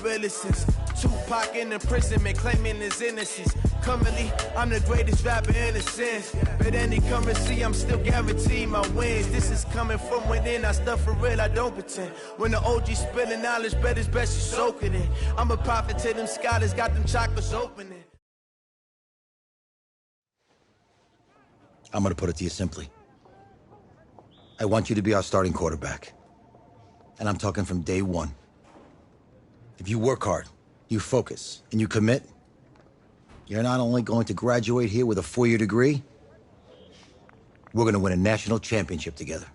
realest since Tupac in imprisonment, claiming his innocence. Currently, I'm the greatest rapper in a sense. But any currency, I'm still guaranteed my wins. This is coming from within, I stuff for real, I don't pretend. When the OG spilling knowledge, bet it's best you soak it in. I'm a prophet to them scholars, got them chakras opening. I'm gonna put it to you simply. I want you to be our starting quarterback. And I'm talking from day one. If you work hard, you focus, and you commit, you're not only going to graduate here with a 4-year degree, we're gonna win a national championship together.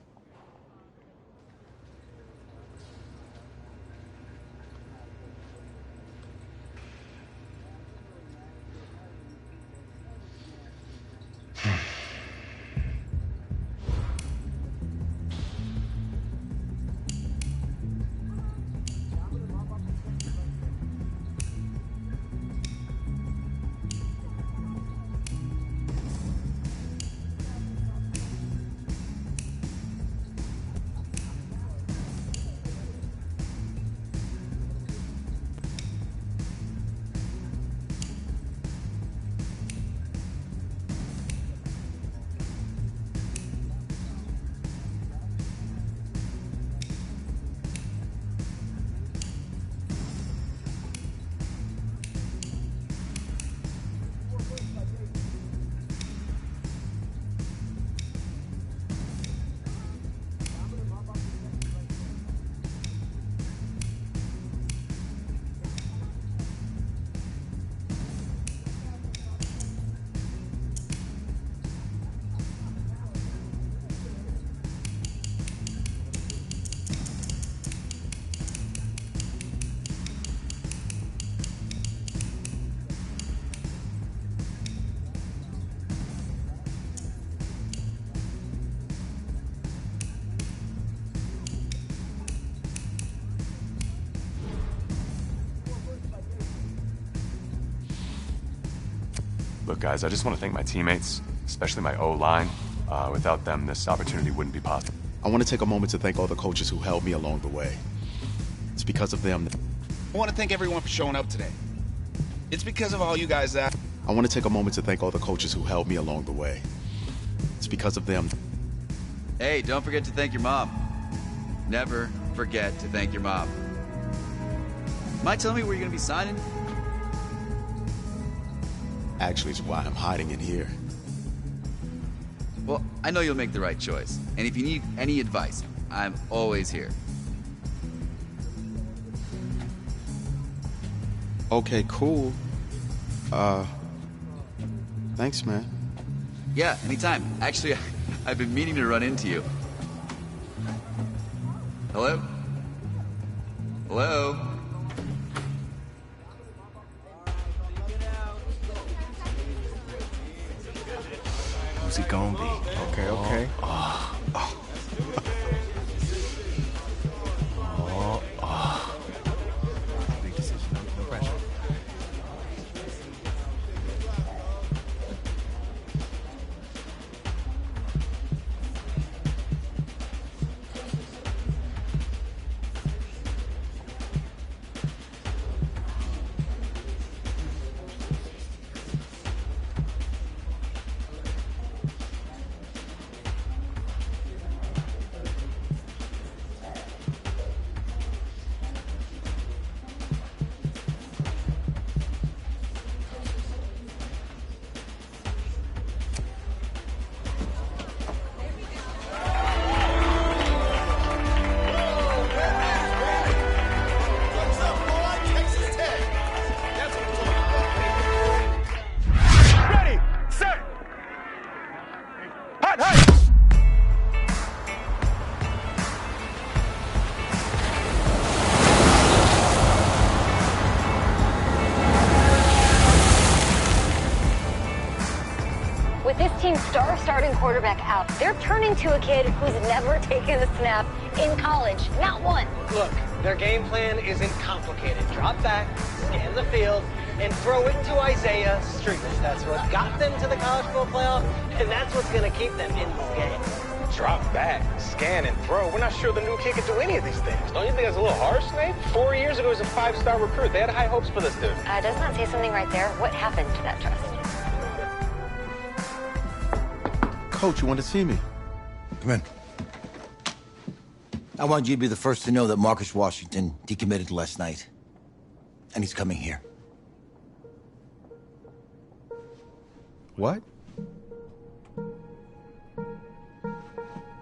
Look, guys, I just want to thank my teammates, especially my O-line. Without them, this opportunity wouldn't be possible. I want to take a moment to thank all the coaches who held me along the way. It's because of them. I want to thank everyone for showing up today. It's because of all you guys that... I want to take a moment to thank all the coaches who held me along the way. It's because of them. Hey, don't forget to thank your mom. Never forget to thank your mom. Mind telling me where you're going to be signing? Actually, it's why I'm hiding in here. Well, I know you'll make the right choice. And if you need any advice, I'm always here. Okay, cool. Thanks, man. Yeah, anytime. Actually, I've been meaning to run into you. Hello? Hello? Who's he gonna be? Okay. Big decision, no pressure. With this team's star starting quarterback out, they're turning to a kid who's never taken a snap in college. Not one. Look, their game plan isn't complicated. Drop back, scan the field, and throw it to Isaiah Street. That's what got them to the college football playoff, and that's what's going to keep them in this game. Drop back, scan, and throw. We're not sure the new kid can do any of these things. Don't you think that's a little harsh, Nate? 4 years ago, he was a 5-star recruit. They had high hopes for this dude. Does not say something right there. What happened to that trust? Coach, you want to see me? Come in. I want you to be the first to know that Marcus Washington decommitted last night. And he's coming here. What?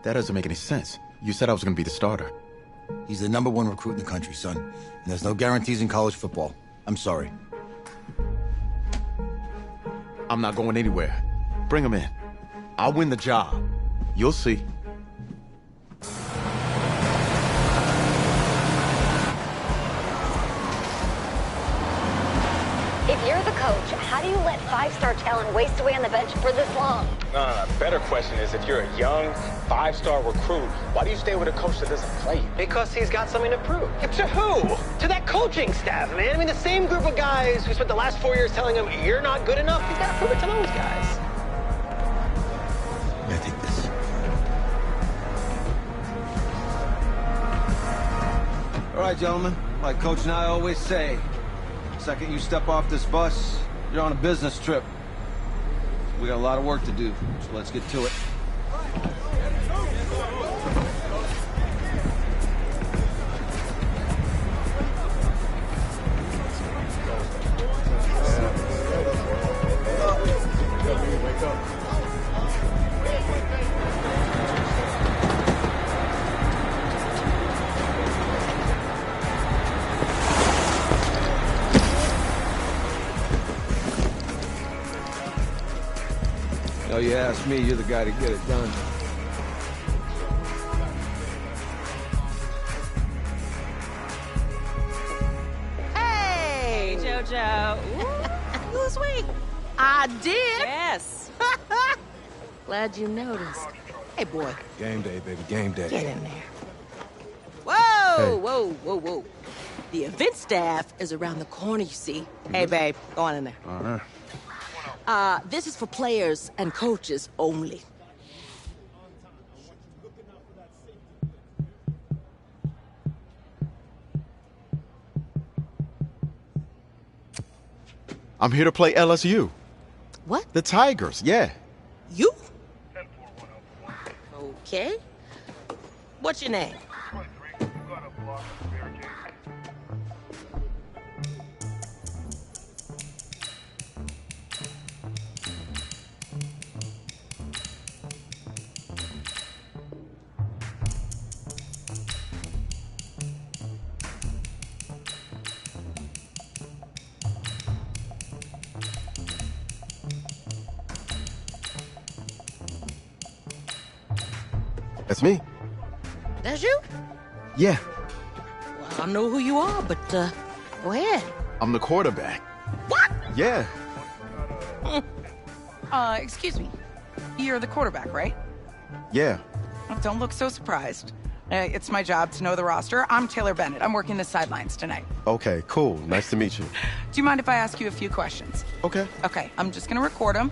That doesn't make any sense. You said I was going to be the starter. He's the #1 recruit in the country, son. And there's no guarantees in college football. I'm sorry. I'm not going anywhere. Bring him in. I'll win the job. You'll see. If you're the coach, how do you let 5-star talent waste away on the bench for this long? No. Better question is, if you're a young 5-star recruit, why do you stay with a coach that doesn't play you? Because he's got something to prove. To who? To that coaching staff, man. I mean, the same group of guys who spent the last 4 years telling him, you're not good enough. He's got to prove it to those guys. Yeah, take this. All right, gentlemen. Like Coach and I always say, the second you step off this bus, you're on a business trip. We got a lot of work to do, so let's get to it. Oh, you ask me, you're the guy to get it done. Hey, JoJo. Who's we? I did. Yes. Glad you noticed. Hey, boy. Game day, baby, game day. Get in there. Whoa, whoa. The event staff is around the corner, you see. Hey, babe, go on in there. All right. This is for players and coaches only. I'm here to play LSU. What? The Tigers, yeah. You? Okay. What's your name? That's me. That's you? Yeah. Well, I don't know who you are, but, go ahead. I'm the quarterback. What? Yeah. Excuse me. You're the quarterback, right? Yeah. Well, don't look so surprised. It's my job to know the roster. I'm Taylor Bennett. I'm working the sidelines tonight. Okay, cool. Nice to meet you. Do you mind if I ask you a few questions? Okay. Okay, I'm just gonna record them.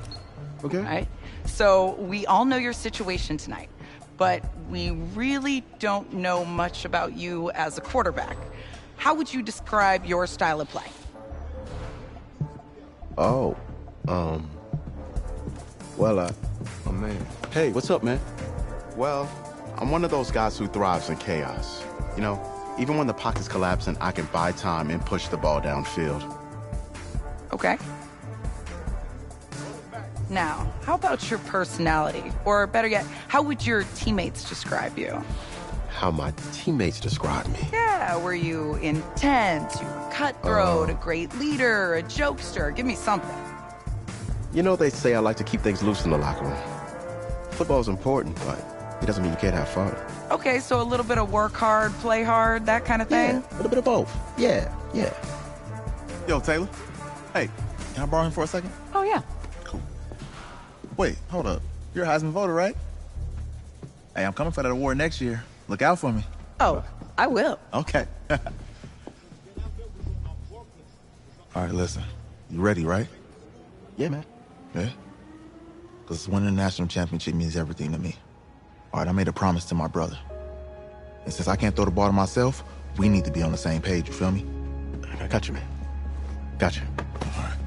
Okay. All right? So, we all know your situation tonight, but we really don't know much about you as a quarterback. How would you describe your style of play? Oh, well, oh man. Hey, what's up, man? Well, I'm one of those guys who thrives in chaos. You know, even when the pocket's collapsing, I can buy time and push the ball downfield. Okay. Now, how about your personality? Or better yet, how would your teammates describe you? How my teammates describe me. Yeah, were you intense, you were cutthroat, a great leader, a jokester? Give me something. You know, they say I like to keep things loose in the locker room. Football's important, but it doesn't mean you can't have fun. Okay, so a little bit of work hard, play hard, that kind of thing? Yeah, a little bit of both. Yeah. Yo, Taylor. Hey, can I borrow him for a second? Oh, yeah. Cool. Wait, hold up. You're a Heisman voter, right? Hey, I'm coming for that award next year. Look out for me. Oh, I will. Okay. All right, listen. You ready, right? Yeah, man. Yeah? Because winning the national championship means everything to me. All right, I made a promise to my brother. And since I can't throw the ball to myself, we need to be on the same page, you feel me? I got you, man. Got you. All right.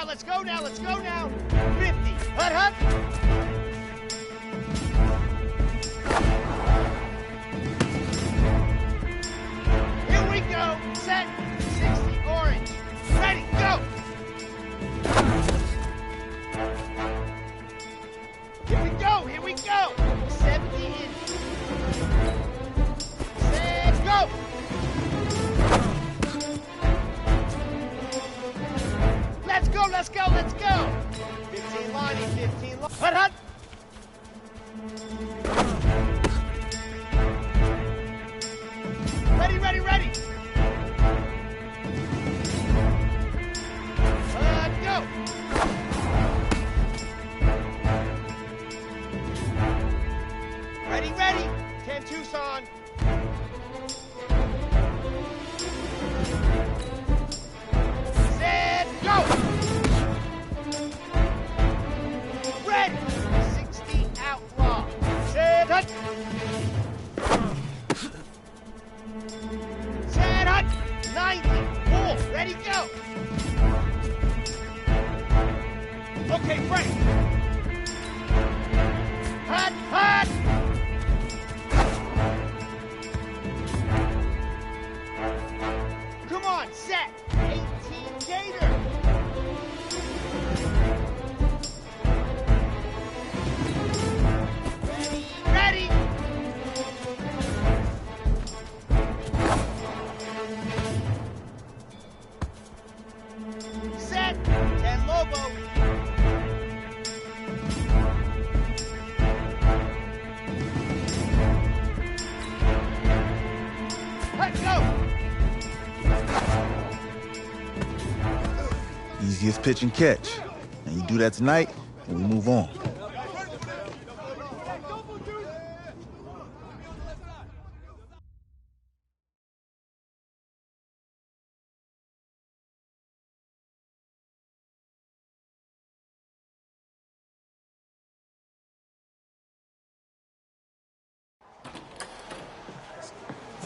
Let's go now, let's go now. 50, hut, hut. Here we go, set, 60, orange. Ready, go. Here we go, 70 in. Set, go. Let's go! 15 lining, 15 line. Hut, hut! Ready! Go! Ready! 10 Tucson. Set, go! 60 outlaw. Set hut. Set hut. 90. Pull. Ready, go. Okay, Frank. Hut. Come on, set. 18 Gator. Ready! Set! 10 Lobo! Let's go! Easiest pitch and catch. And you do that tonight, and we move on.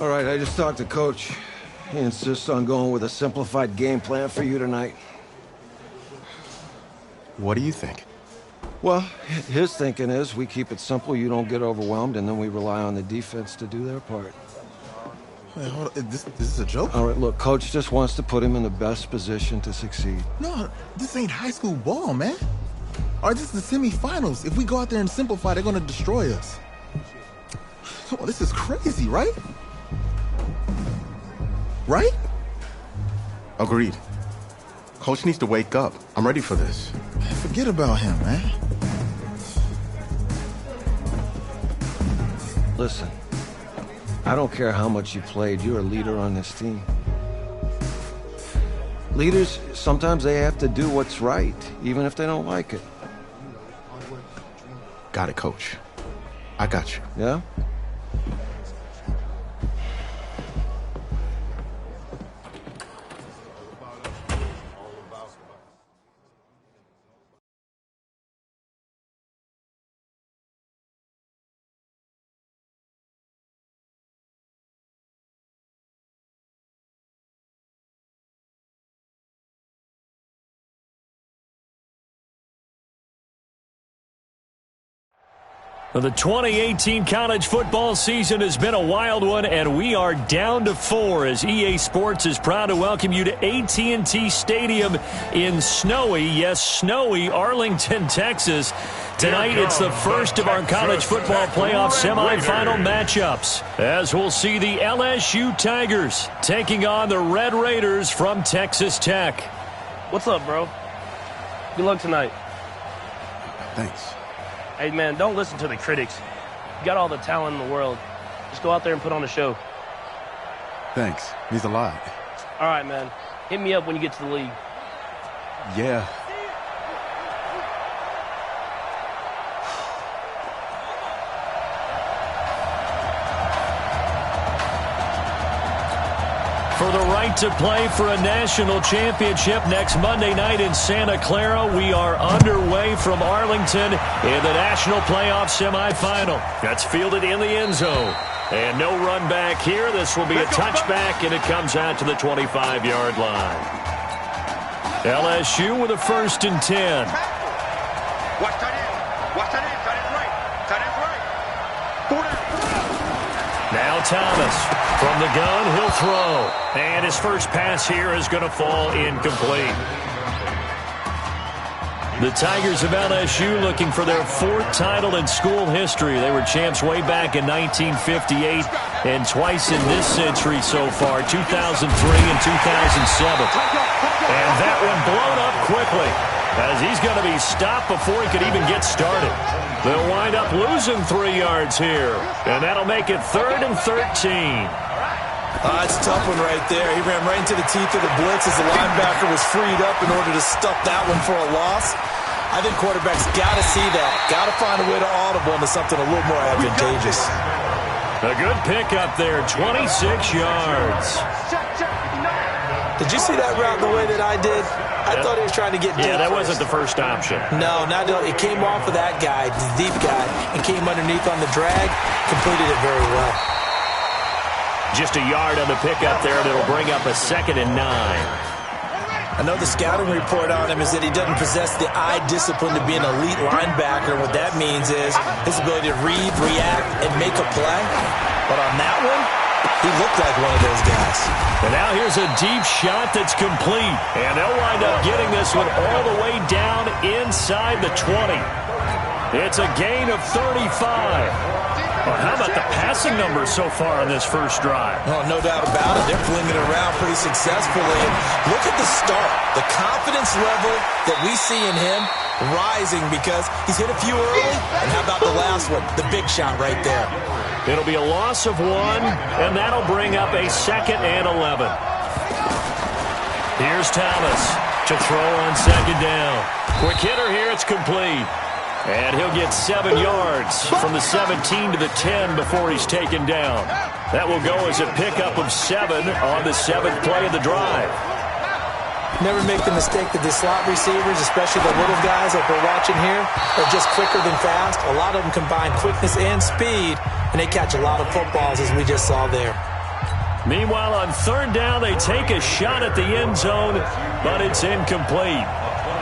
All right, I just talked to Coach. He insists on going with a simplified game plan for you tonight. What do you think? Well, his thinking is we keep it simple, you don't get overwhelmed, and then we rely on the defense to do their part. Wait, hold on. This is a joke? All right, look, Coach just wants to put him in the best position to succeed. No, this ain't high school ball, man. All right, this is the semifinals. If we go out there and simplify, they're going to destroy us. Come on, this is crazy, right? Right? Agreed. Coach needs to wake up. I'm ready for this. Man, forget about him, man. Listen, I don't care how much you played, you're a leader on this team. Leaders, sometimes they have to do what's right, even if they don't like it. Got it, Coach. I got you. Yeah? Well, the 2018 college football season has been a wild one, and we are down to 4 as EA Sports is proud to welcome you to AT&T Stadium in snowy, yes, snowy Arlington, Texas. Tonight, it's the first of our college football playoff semifinal matchups, as we'll see the LSU Tigers taking on the Red Raiders from Texas Tech. What's up, bro? Good luck tonight. Thanks. Hey, man, don't listen to the critics. You got all the talent in the world. Just go out there and put on a show. Thanks. Means a lot. All right, man. Hit me up when you get to the league. Yeah. For the right to play for a national championship next Monday night in Santa Clara, we are underway from Arlington in the national playoff semifinal. That's fielded in the end zone. And no run back here. This will be a touchback, and it comes out to the 25-yard line. LSU with a 1st and 10. Watch tight end. Watch tight end. Tight end right. Tight end right. Now Thomas from the gun, he'll throw. And his first pass here is going to fall incomplete. The Tigers of LSU looking for their 4th title in school history. They were champs way back in 1958 and twice in this century so far, 2003 and 2007. And that one blown up quickly as he's going to be stopped before he could even get started. They'll wind up losing 3 yards here, and that'll make it 3rd and 13. It's a tough one right there. He ran right into the teeth of the blitz as the linebacker was freed up in order to stuff that one for a loss. I think quarterbacks got to see that. Got to find a way to audible into something a little more advantageous. A good pickup there, 26 yards. Did you see that route the way that I did? I thought he was trying to get deep. Yeah, that wasn't the first option. No, not it came off of that guy, the deep guy, and came underneath on the drag, completed it very well. Just a yard on the pickup there that'll bring up a 2nd and 9. I know the scouting report on him is that he doesn't possess the eye discipline to be an elite linebacker. What that means is his ability to read, react, and make a play. But on that one, he looked like one of those guys. And now here's a deep shot that's complete. And they'll wind up getting this one all the way down inside the 20. It's a gain of 35. Well, how about the passing numbers so far on this first drive? Oh, no doubt about it. They're flinging it around pretty successfully. And look at the start. The confidence level that we see in him rising because he's hit a few early. And how about the last one? The big shot right there. It'll be a loss of 1, and that'll bring up a 2nd and 11. Here's Thomas to throw on 2nd down. Quick hitter here. It's complete. And he'll get 7 yards from the 17 to the 10 before he's taken down. That will go as a pickup of 7 on the 7th play of the drive. Never make the mistake that the slot receivers, especially the little guys like we're watching here, are just quicker than fast. A lot of them combine quickness and speed, and they catch a lot of footballs as we just saw there. Meanwhile, on 3rd down, they take a shot at the end zone, but it's incomplete.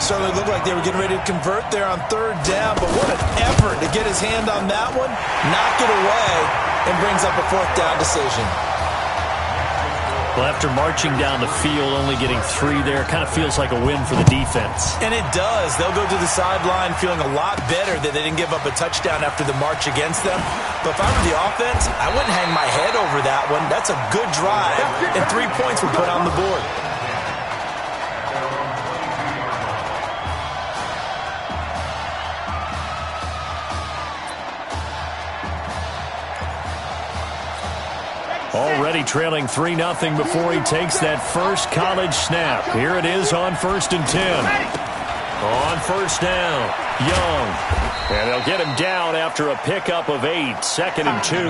Certainly looked like they were getting ready to convert there on 3rd down, but what an effort to get his hand on that one, knock it away, and brings up a 4th down decision. Well, after marching down the field, only getting 3 there, kind of feels like a win for the defense. And it does. They'll go to the sideline feeling a lot better that they didn't give up a touchdown after the march against them. But if I were the offense, I wouldn't hang my head over that one. That's a good drive, and 3 points were put on the board. Already trailing 3-0 before he takes that first college snap. Here it is on 1st and 10. On 1st down, Young. And they'll get him down after a pickup of 8, 2nd and 2.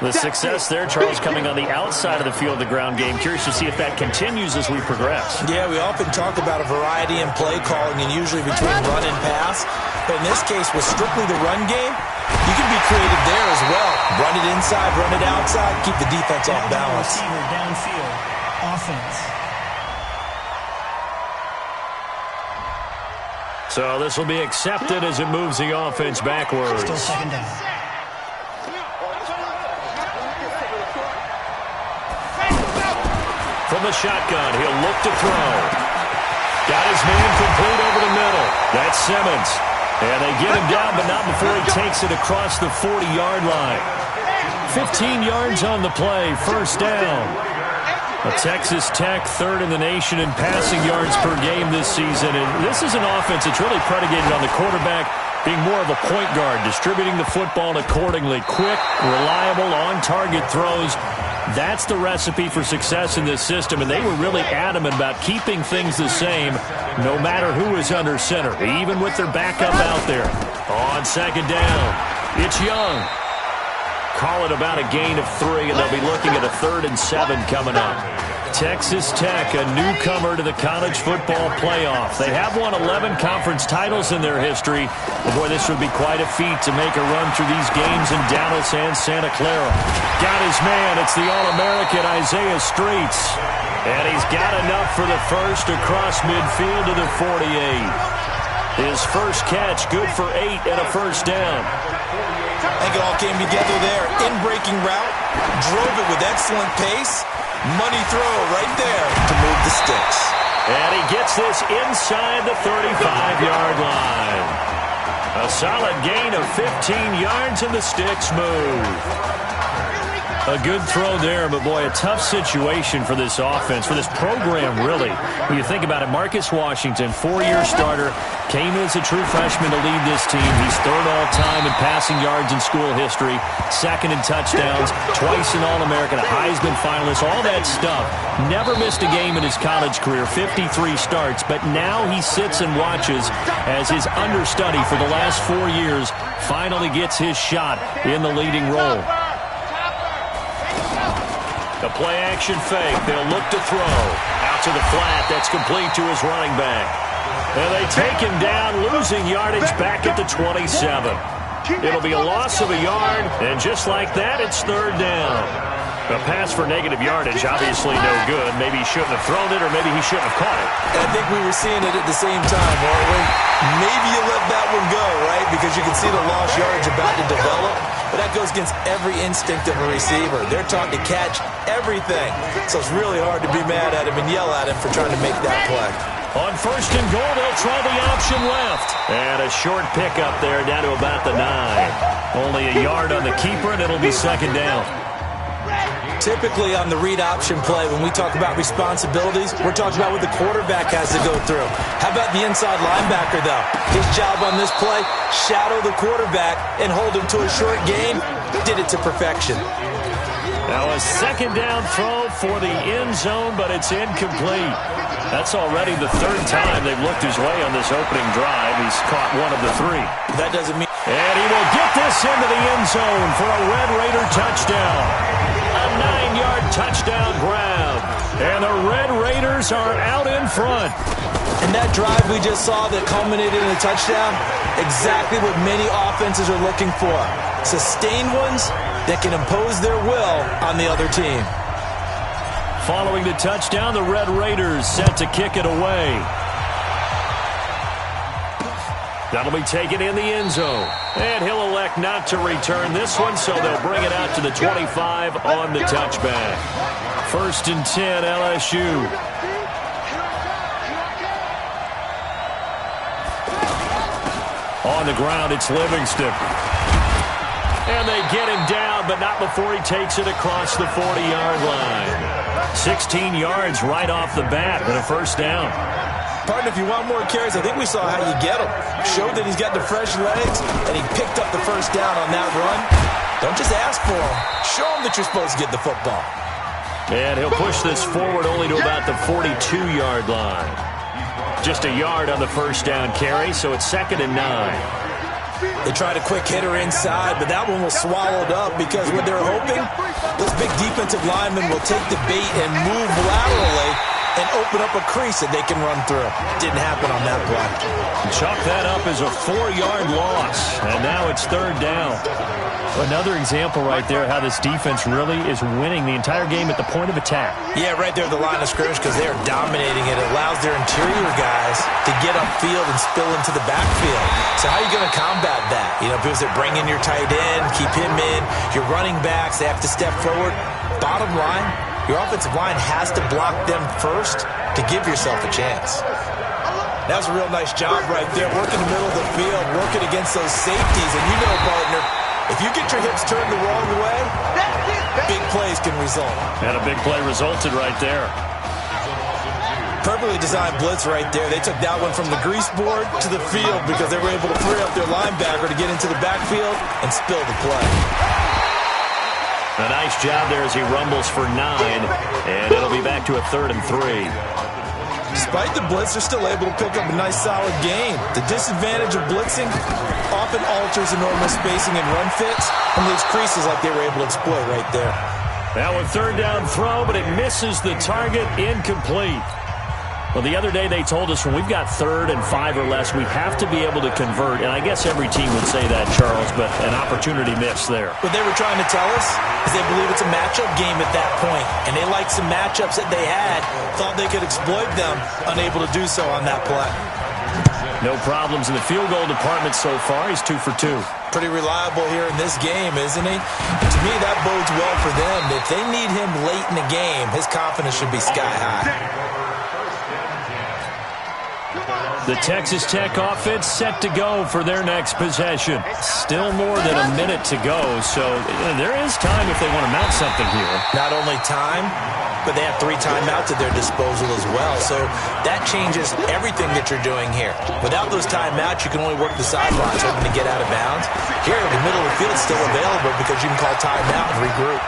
The success there, Charles, coming on the outside of the field, the ground game. Curious to see if that continues as we progress. Yeah, we often talk about a variety in play calling and usually between run and pass. But in this case, with strictly the run game, you can be creative there as well. Run it inside, run it outside, keep the defense off balance. Downfield, offense. So this will be accepted as it moves the offense backwards. Still second down. From the shotgun, he'll look to throw. Got his man complete over the middle. That's Simmons. And they get him down, but not before he takes it across the 40-yard line. 15 yards on the play, first down. A Texas Tech third in the nation in passing yards per game this season. And this is an offense that's really predicated on the quarterback being more of a point guard, distributing the football accordingly. Quick, reliable, on-target throws. That's the recipe for success in this system, and they were really adamant about keeping things the same no matter who is under center, even with their backup out there. On second down, it's Young. Call it about a gain of 3, and they'll be looking at a 3rd and 7 coming up. Texas Tech, a newcomer to the college football playoff. They have won 11 conference titles in their history. And boy, this would be quite a feat to make a run through these games in Dallas and Santa Clara. Got his man. It's the All-American Isaiah Streets. And he's got enough for the first across midfield to the 48. His first catch, good for 8 and a first down. I think it all came together there. In-breaking route, drove it with excellent pace. Money throw right there to move the sticks. And he gets this inside the 35-yard line. A solid gain of 15 yards, and the sticks move. A good throw there, but boy, a tough situation for this offense, for this program, really. When you think about it, Marcus Washington, 4-year starter, came in as a true freshman to lead this team. He's 3rd all-time in passing yards in school history, 2nd in touchdowns, twice an All-American, a Heisman finalist, all that stuff. Never missed a game in his college career, 53 starts, but now he sits and watches as his understudy for the last 4 years finally gets his shot in the leading role. The play-action fake. They'll look to throw. Out to the flat. That's complete to his running back. And they take him down, losing yardage back at the 27. It'll be a loss of a yard, and just like that, it's 3rd down. A pass for negative yardage, obviously no good. Maybe he shouldn't have thrown it, or maybe he shouldn't have caught it. I think we were seeing it at the same time, weren't we? Maybe you let that one go, right? Because you can see the lost yardage about to develop. But that goes against every instinct of a receiver. They're taught to catch everything. So it's really hard to be mad at him and yell at him for trying to make that play. On 1st and goal, they'll try the option left. And a short pickup there down to about the 9. Only a yard on the keeper, and it'll be 2nd down. Typically on the read option play, when we talk about responsibilities, we're talking about what the quarterback has to go through. How about the inside linebacker, though? His job on this play, shadow the quarterback and hold him to a short gain. Did it to perfection. Now a 2nd down throw for the end zone, but it's incomplete. That's already the 3rd time they've looked his way on this opening drive. He's caught 1 of the 3. That doesn't mean... And he will get this into the end zone for a Red Raider touchdown. A 9-yard touchdown grab. And the Red Raiders are out in front. And that drive we just saw that culminated in a touchdown, exactly what many offenses are looking for. Sustained ones that can impose their will on the other team. Following the touchdown, the Red Raiders set to kick it away. That'll be taken in the end zone. And he'll elect not to return this one, so they'll bring it out to the 25 on the touchback. 1st and 10, LSU. On the ground, it's Livingston. And they get him down, but not before he takes it across the 40-yard line. 16 yards right off the bat and a 1st down. Partner, if you want more carries, I think we saw how you get him. Showed that he's got the fresh legs, and he picked up the 1st down on that run. Don't just ask for him. Show him that you're supposed to get the football. And he'll push this forward only to about the 42-yard line. Just a yard on the 1st down carry, so it's 2nd and 9. They tried a quick hitter inside, but that one was swallowed up because what they're hoping, those big defensive linemen will take the bait and move laterally and open up a crease that they can run through. Didn't happen on that play. Chalk that up as a 4-yard loss, and now it's third down. Another example right there how this defense really is winning the entire game at the point of attack. Yeah, right there at the line of scrimmage because they are dominating it. It allows their interior guys to get upfield and spill into the backfield. So how are you going to combat that? You know, because they're bringing your tight end, keep him in. Your running backs, they have to step forward. Bottom line, your offensive line has to block them first to give yourself a chance. That was a real nice job right there, working the middle of the field, working against those safeties. And you know, partner, if you get your hips turned the wrong way, big plays can result. And a big play resulted right there. Perfectly designed blitz right there. They took that one from the grease board to the field because they were able to free up their linebacker to get into the backfield and spill the play. A nice job there as he rumbles for 9, and it'll be back to a 3rd and 3. Despite the blitz, they're still able to pick up a nice, solid gain. The disadvantage of blitzing often alters the normal spacing and run fits and leaves creases like they were able to exploit right there. Now a 3rd down throw, but it misses the target, incomplete. Well, the other day they told us when we've got 3rd and 5 or less, we have to be able to convert. And I guess every team would say that, Charles, but an opportunity missed there. What they were trying to tell us is they believe it's a matchup game at that point. And they liked some matchups that they had, thought they could exploit them, unable to do so on that play. No problems in the field goal department so far. He's 2 for 2. Pretty reliable here in this game, isn't he? And to me, that bodes well for them. If they need him late in the game, his confidence should be sky high. The Texas Tech offense set to go for their next possession. Still more than a minute to go, so there is time if they want to mount something here. Not only time, but they have 3 timeouts at their disposal as well, so that changes everything that you're doing here. Without those timeouts, you can only work the sidelines hoping to get out of bounds. Here, the middle of the field is still available because you can call timeout and regroup.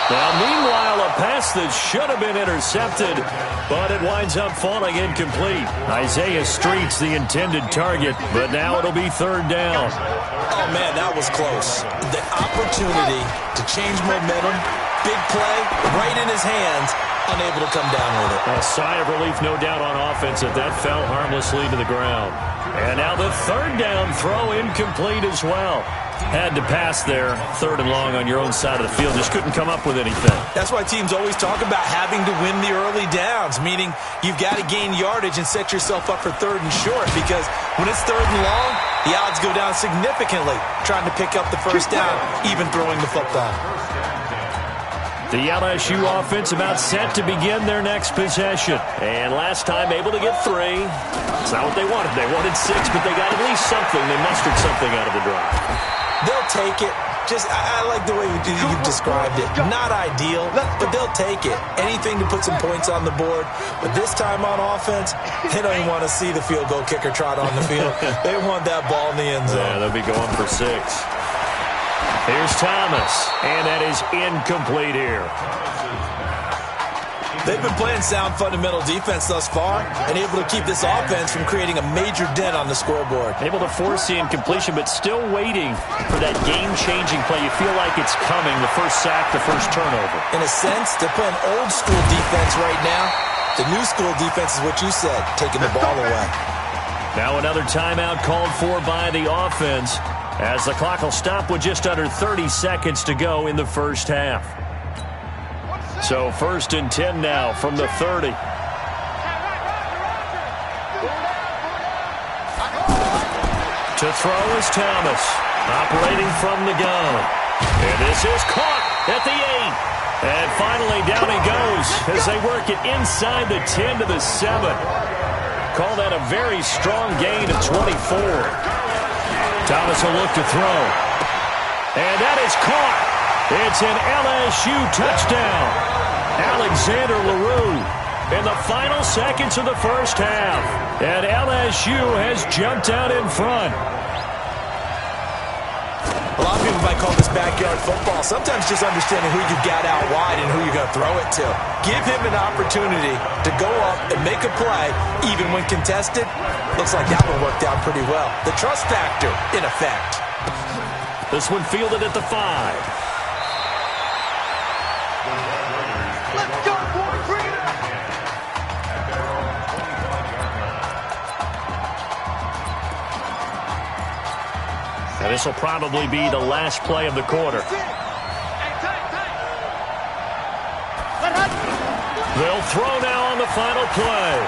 Now, meanwhile, a pass that should have been intercepted, but it winds up falling incomplete. Isaiah Street's the intended target, but now it'll be 3rd down. Oh, man, that was close. The opportunity to change momentum, big play, right in his hands, unable to come down with it. A sigh of relief, no doubt, on offense that fell harmlessly to the ground. And now the 3rd down throw incomplete as well. Had to pass there, 3rd and long on your own side of the field. Just couldn't come up with anything. That's why teams always talk about having to win the early downs, meaning you've got to gain yardage and set yourself up for 3rd and short, because when it's 3rd and long, the odds go down significantly trying to pick up the 1st down, even throwing the football. The LSU offense about set to begin their next possession. And last time able to get 3. It's not what they wanted. They wanted 6, but they got at least something. They mustered something out of the drive. They'll take it. I like the way you've described it. Not ideal, but they'll take it. Anything to put some points on the board. But this time on offense, they don't even want to see the field goal kicker trot on the field. They want that ball in the end zone. Yeah, they'll be going for 6. Here's Thomas, and that is incomplete here. They've been playing sound fundamental defense thus far and able to keep this offense from creating a major dent on the scoreboard. Able to force the incompletion, but still waiting for that game-changing play. You feel like it's coming, the first sack, the first turnover. In a sense, they're playing old-school defense right now. The new-school defense is what you said, taking the ball away. Now another timeout called for by the offense, as the clock will stop with just under 30 seconds to go in the first half. So 1st and 10 now from the 30. To throw is Thomas, operating from the gun. And this is caught at the 8. And finally down he goes as they work it inside the 10 to the 7. Call that a very strong gain of 24. Thomas will look to throw. And that is caught. It's an LSU touchdown. Alexander LaRue in the final seconds of the first half. And LSU has jumped out in front. A lot of people might call this backyard football. Sometimes just understanding who you got out wide and who you're going to throw it to. Give him an opportunity to go up and make a play, even when contested. Looks like that one worked out pretty well. The trust factor in effect. This one fielded at the 5. Let's go, boys! Bring it And this will probably be the last play of the quarter. They'll throw now on the final play.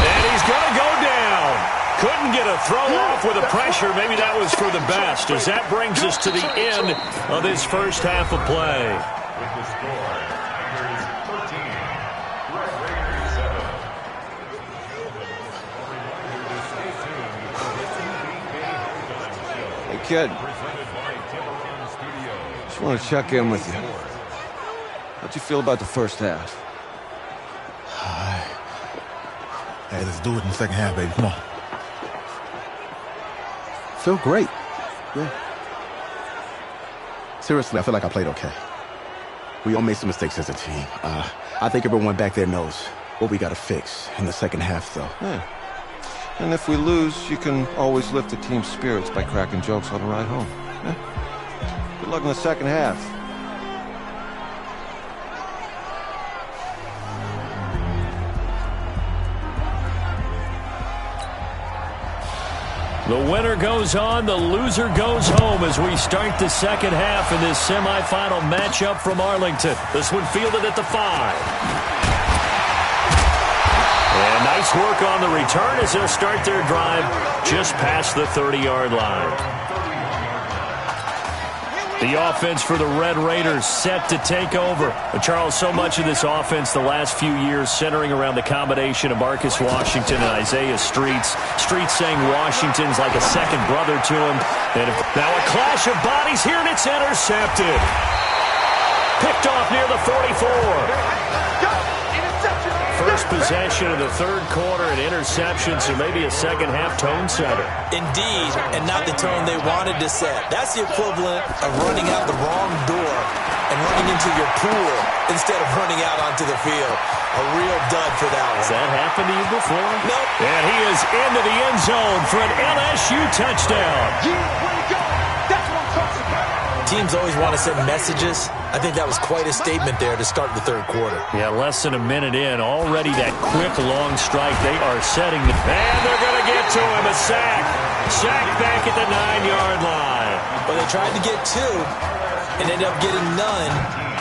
And he's going to go down. Couldn't get a throw off with the pressure. Maybe that was for the best, as that brings us to the end of this first half of play. Hey, kid. Just want to check in with you. How'd you feel about the first half? Hey, let's do it in the second half, baby. Come on. Feel great. Yeah. Seriously, I feel like I played okay. We all made some mistakes as a team. I think everyone back there knows what we got to fix in the second half, though. Yeah. And if we lose, you can always lift the team's spirits by cracking jokes on the ride home. Yeah. Good luck in the second half. The winner goes on, the loser goes home as we start the second half in this semifinal matchup from Arlington. This one fielded at the 5. And nice work on the return as they'll start their drive just past the 30-yard line. The offense for the Red Raiders set to take over. But Charles, so much of this offense the last few years centering around the combination of Marcus Washington and Isaiah Streets. Streets saying Washington's like a second brother to him. And now a clash of bodies here, and it's intercepted. Picked off near the 44. First possession of the third quarter, an interception, so maybe a second-half tone setter. Indeed, and not the tone they wanted to set. That's the equivalent of running out the wrong door and running into your pool instead of running out onto the field. A real dud for that one. Has that happened to you before? Nope. And he is into the end zone for an LSU touchdown. Yeah, way to go. That's what I'm talking about. Teams always want to send messages. I think that was quite a statement there to start the third quarter. Yeah, less than a minute in. Already that quick, long strike. They are setting. And they're going to get to him. A sack. Sack back at the 9-yard line. But they tried to get 2 and ended up getting none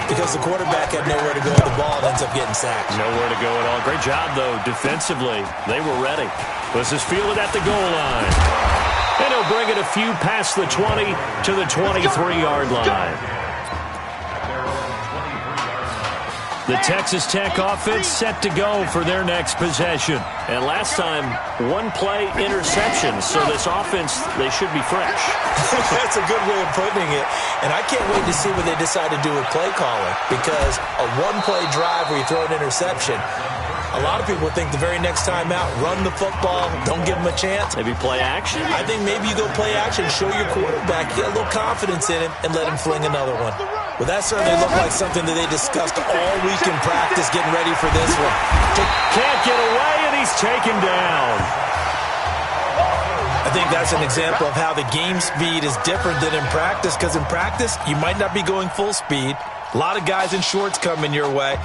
because the quarterback had nowhere to go with the ball and ends up getting sacked. Nowhere to go at all. Great job, though, defensively. They were ready. This is fielded at the goal line. And he'll bring it a few past the 20 to the 23-yard line. The Texas Tech offense set to go for their next possession. And last time, one-play interception. So this offense, they should be fresh. That's a good way of putting it. And I can't wait to see what they decide to do with play calling. Because a one-play drive where you throw an interception, a lot of people think the very next time out, run the football, don't give them a chance. Maybe play action? I think maybe you go play action, show your quarterback, get a little confidence in him, and let him fling another one. Well, that certainly looked like something that they discussed all week in practice, getting ready for this one. Can't get away, and he's taken down. I think that's an example of how the game speed is different than in practice, because in practice, you might not be going full speed. A lot of guys in shorts coming your way.